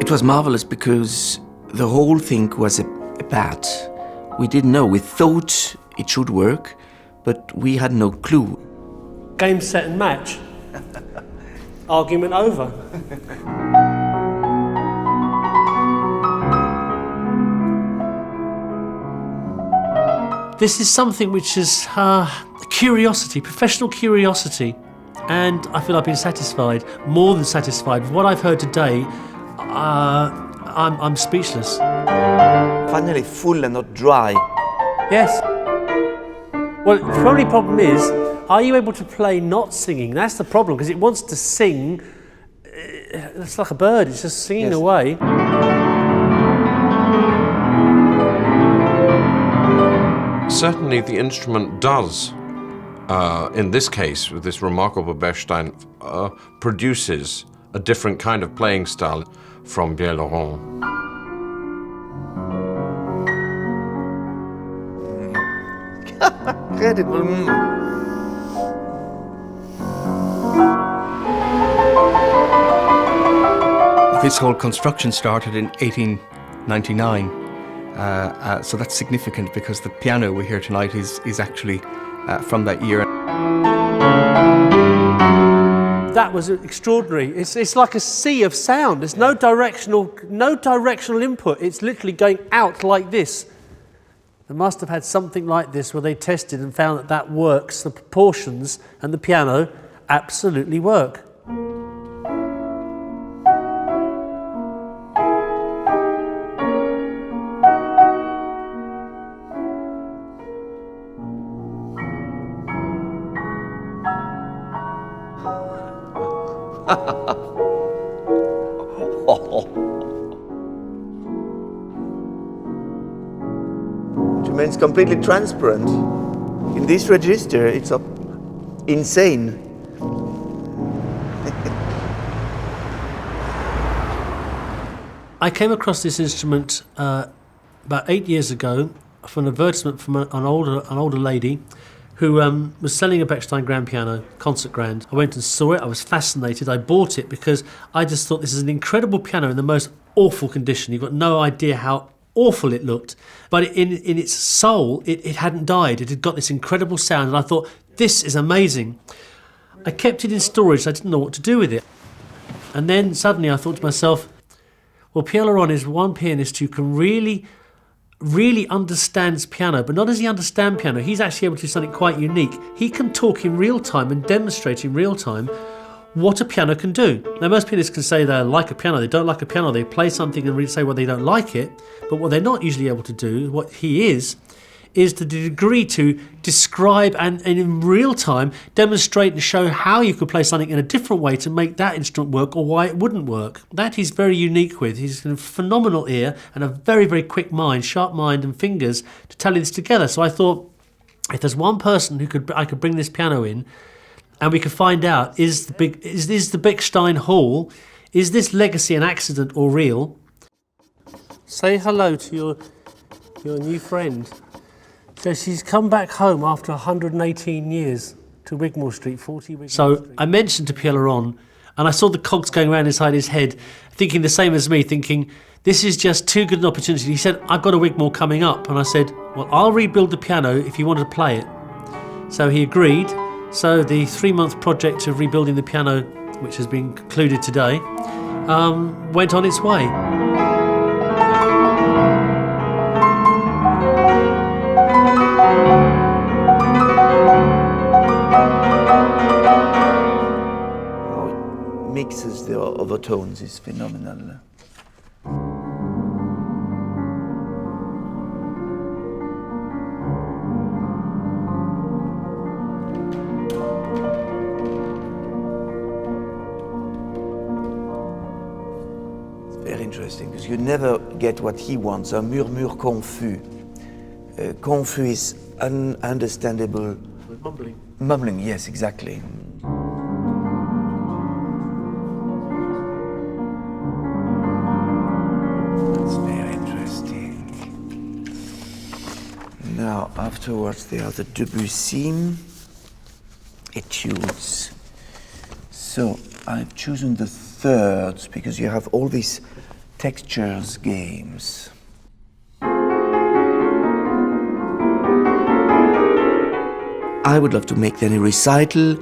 It was marvelous because the whole thing was a bat. We didn't know. We thought it should work, but we had no clue. Game, set and match. Argument over. This is something which is curiosity, professional curiosity, and I feel I've been satisfied, more than satisfied. With what I've heard today, I'm speechless. Finally full and not dry. Yes. Well, the only problem is, are you able to play not singing? That's the problem, because it wants to sing. It's like a bird, it's just singing away. Certainly the instrument does, in this case, with this remarkable Bechstein, produces a different kind of playing style from Pierre-Laurent. Incredible. This whole construction started in 1899, so that's significant because the piano we hear tonight is actually from that year. That was extraordinary. It's like a sea of sound. There's no directional input. It's literally going out like this. They must have had something like this where they tested and found that that works. The proportions and the piano absolutely work. It's completely transparent. In this register, it's insane. I came across this instrument about 8 years ago from an advertisement from an older lady who was selling a Bechstein grand piano, concert grand. I went and saw it. I was fascinated. I bought it because I just thought this is an incredible piano in the most awful condition. You've got no idea how awful it looked, but in its soul it hadn't died. It had got this incredible sound, and I thought, this is amazing. I kept it in storage. I didn't know what to do with it, and then suddenly I thought to myself, well, Pierre-Laurent is one pianist who can really understands piano, but not does he understand piano, he's actually able to do something quite unique. He can talk in real time and demonstrate in real time what a piano can do. Now, most pianists can say they like a piano, they don't like a piano, they play something and say, well, they don't like it, but what they're not usually able to do, what he is to the degree to describe and in real time demonstrate and show how you could play something in a different way to make that instrument work or why it wouldn't work. That he's very unique with. He's got a phenomenal ear and a very, very quick mind, sharp mind and fingers to tally this together. So I thought, if there's one person who I could bring this piano in, and we could find out, is the Bechstein Hall, is this legacy an accident or real? Say hello to your new friend. So she's come back home after 118 years to Wigmore Street, 40 Wigmore Street. So I mentioned to Pierre-Laurent, and I saw the cogs going around inside his head, thinking the same as me, thinking, this is just too good an opportunity. He said, I've got a Wigmore coming up. And I said, well, I'll rebuild the piano if you wanted to play it. So he agreed. So the 3-month project of rebuilding the piano, which has been concluded today, went on its way. How it mixes the overtones is phenomenal. Interesting, because you never get what he wants, un murmure confus. Confus is ununderstandable. Mumbling. Mumbling, yes, exactly. That's very interesting. Now, afterwards, there are the Debussy etudes. So, I've chosen the thirds because you have all these textures games. I would love to make then a recital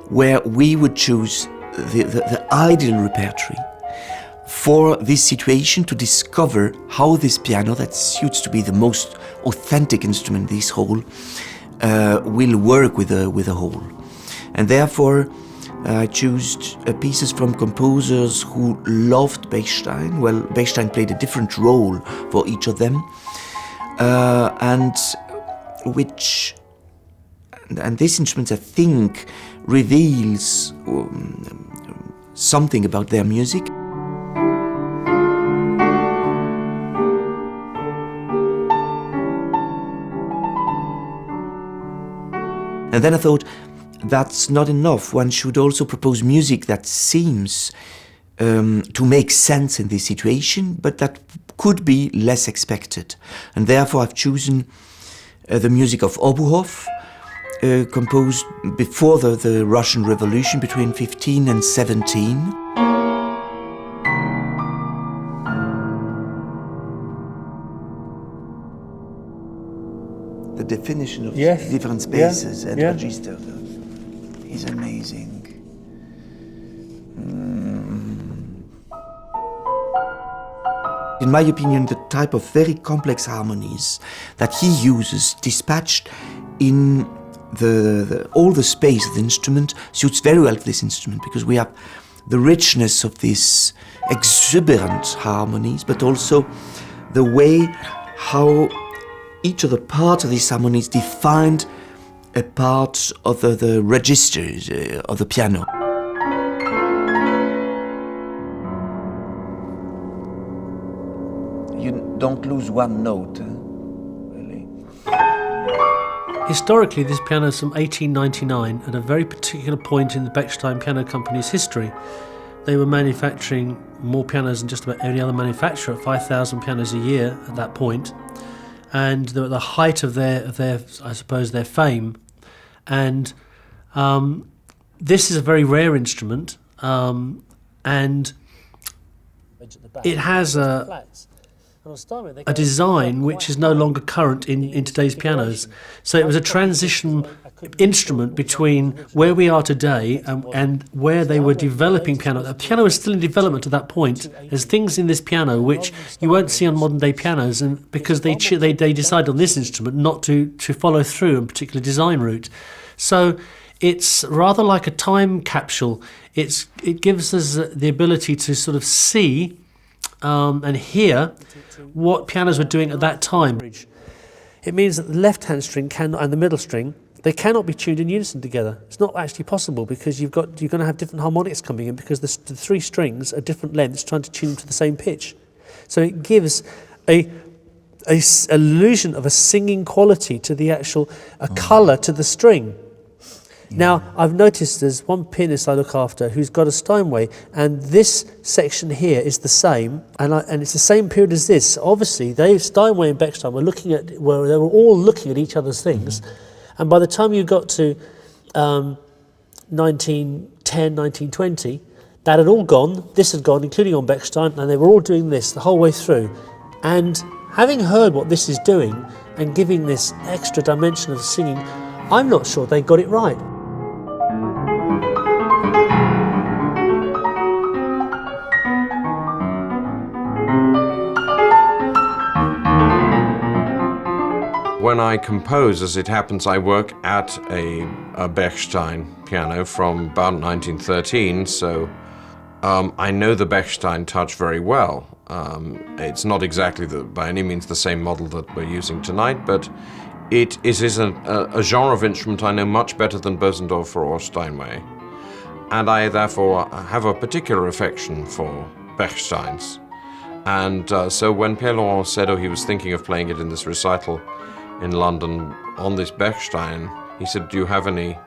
where we would choose the ideal repertory for this situation, to discover how this piano, that suits to be the most authentic instrument in this whole, will work with a whole. And therefore I chose pieces from composers who loved Bechstein. Well, Bechstein played a different role for each of them, and this instrument, I think, reveals something about their music. And then I thought, that's not enough. One should also propose music that seems to make sense in this situation, but that could be less expected. And therefore I've chosen the music of Obdukhov, composed before the Russian Revolution, between 15 and 17. The definition of Yes. different spaces and Yeah. register is amazing. In my opinion, the type of very complex harmonies that he uses, dispatched in all the space of the instrument, suits very well to this instrument, because we have the richness of these exuberant harmonies, but also the way how each of the parts of these harmonies defined a part of the registers of the piano. You don't lose one note, really. Historically, this piano is from 1899, at a very particular point in the Bechstein Piano Company's history. They were manufacturing more pianos than just about any other manufacturer, 5,000 pianos a year at that point. And they were at the height of their I suppose, their fame. And this is a very rare instrument, and it has a design which is no longer current in today's pianos. So it was a transition instrument between where we are today and where they were developing piano. The piano was still in development at that point. There's things in this piano which you won't see on modern day pianos, and because they decided on this instrument not to follow through a particular design route. So it's rather like a time capsule. It gives us the ability to sort of see and hear what pianos were doing at that time. It means that the left-hand string and the middle string, they cannot be tuned in unison together. It's not actually possible, because you're going to have different harmonics coming in, because the three strings are different lengths trying to tune them to the same pitch. So it gives a illusion of a singing quality to the actual, a colour to the string. Now, I've noticed there's one pianist I look after who's got a Steinway, and this section here is the same, and it's the same period as this. Obviously, Steinway and Bechstein were they were all looking at each other's things, and by the time you got to 1910, 1920, that had all gone, this had gone, including on Bechstein, and they were all doing this the whole way through. And having heard what this is doing and giving this extra dimension of singing, I'm not sure they got it right. When I compose, as it happens, I work at a Bechstein piano from about 1913, so I know the Bechstein touch very well. It's not exactly by any means the same model that we're using tonight, but it is a genre of instrument I know much better than Bösendorfer or Steinway. And I therefore have a particular affection for Bechsteins. And so when Pierre-Laurent said he was thinking of playing it in this recital in London on this Bechstein, he said, do you have any,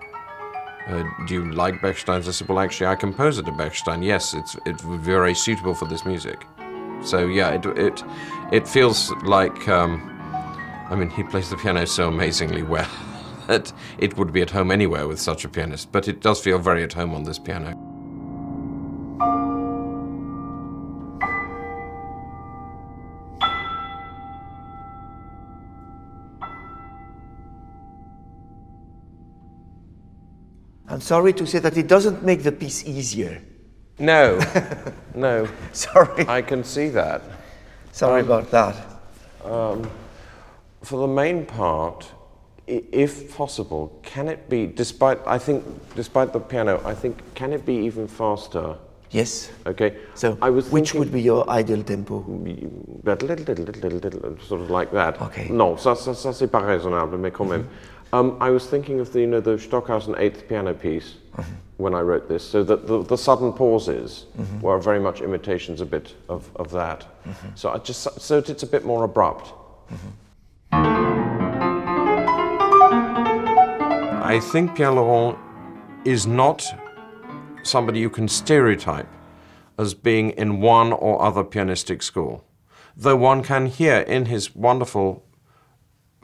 do you like Bechsteins? I said, well, actually, I composed it to Bechstein. Yes, it's very suitable for this music. So yeah, it feels like, I mean, he plays the piano so amazingly well that it would be at home anywhere with such a pianist, but it does feel very at home on this piano. I'm sorry to say that it doesn't make the piece easier. No, no. Sorry. I can see that. Sorry about that. For the main part, if possible, can it be, despite the piano, I think, can it be even faster? Yes. Okay. So, I was which thinking, would be your ideal tempo? Sort of like that. Okay. Non, ça c'est pas raisonnable, mais quand même. I was thinking of the Stockhausen 8th piano piece when I wrote this, so that the sudden pauses were very much imitations a bit of that. So it's a bit more abrupt. I think Pierre-Laurent is not somebody you can stereotype as being in one or other pianistic school, though one can hear in his wonderful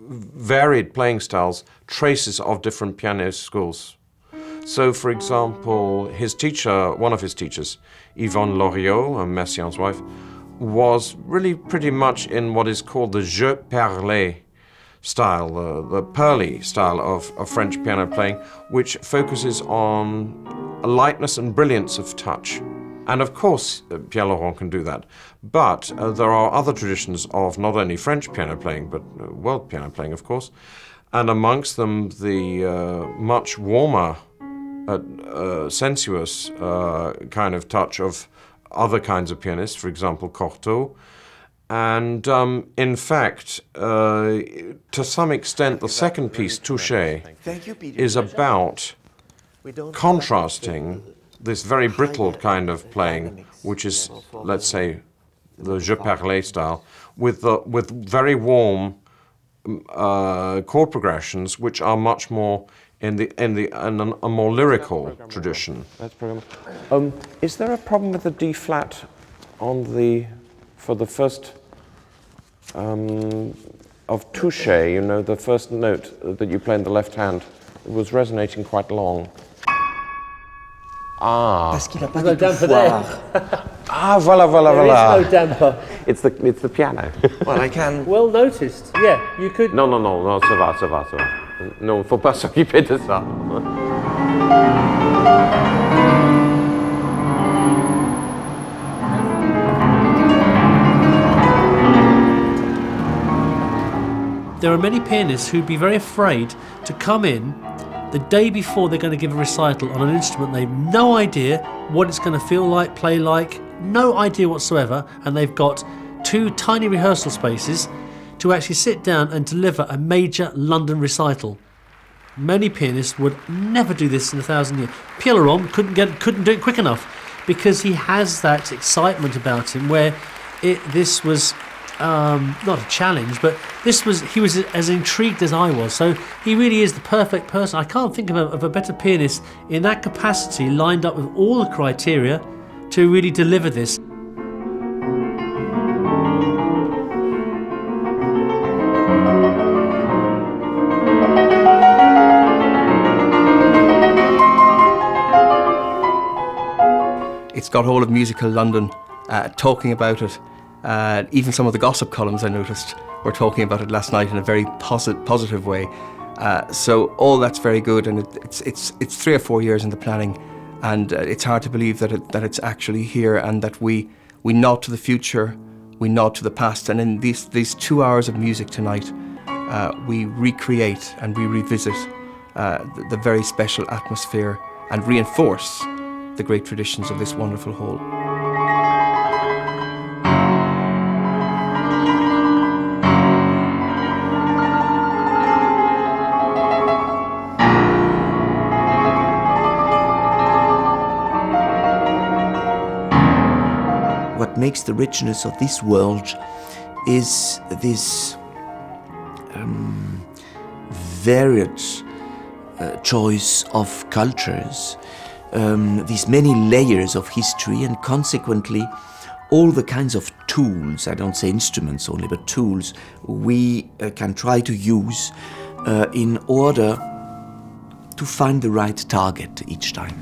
varied playing styles traces of different piano schools. So, for example, his teacher, one of his teachers, Yvonne Loriot, Messiaen's wife, was really pretty much in what is called the jeu perlé style, the Perley style of French piano playing, which focuses on a lightness and brilliance of touch. And of course, Pierre-Laurent can do that. But there are other traditions of not only French piano playing, but world piano playing, of course. And amongst them, the much warmer, sensuous kind of touch of other kinds of pianists, for example, Cortot. And in fact, to some extent, the second piece, Touché, is about contrasting this very brittle kind of playing, which is, let's say, the jeu perlé style, with very warm chord progressions, which are much more in a more lyrical tradition. Is there a problem with the D flat for the first of Touché? The first note that you play in the left hand, it was resonating quite long. Parce qu'il n'a pas de pouvoir. Voilà. There is no damper. It's the piano. Well, I can. Well noticed. Yeah, you could. Non, ça va. Non, faut pas s'occuper de ça. There are many pianists who'd be very afraid to come in the day before they're going to give a recital on an instrument they've no idea what it's going to feel like, play like, no idea whatsoever, and they've got 2 tiny rehearsal spaces to actually sit down and deliver a major London recital. Many pianists would never do this in 1,000 years. Pierre-Laurent couldn't do it quick enough because he has that excitement about him where this was not a challenge, but he was as intrigued as I was. So he really is the perfect person. I can't think of a better pianist in that capacity, lined up with all the criteria to really deliver this. It's got all of Musical London talking about it. Even some of the gossip columns I noticed were talking about it last night in a very positive way. So all that's very good, and it's 3 or 4 years in the planning, and it's hard to believe that it's actually here, and that we nod to the future, we nod to the past, and in these 2 hours of music tonight, we recreate and we revisit the very special atmosphere and reinforce the great traditions of this wonderful hall. What makes the richness of this world is this varied choice of cultures, these many layers of history, and consequently all the kinds of tools, I don't say instruments only, but tools we can try to use in order to find the right target each time.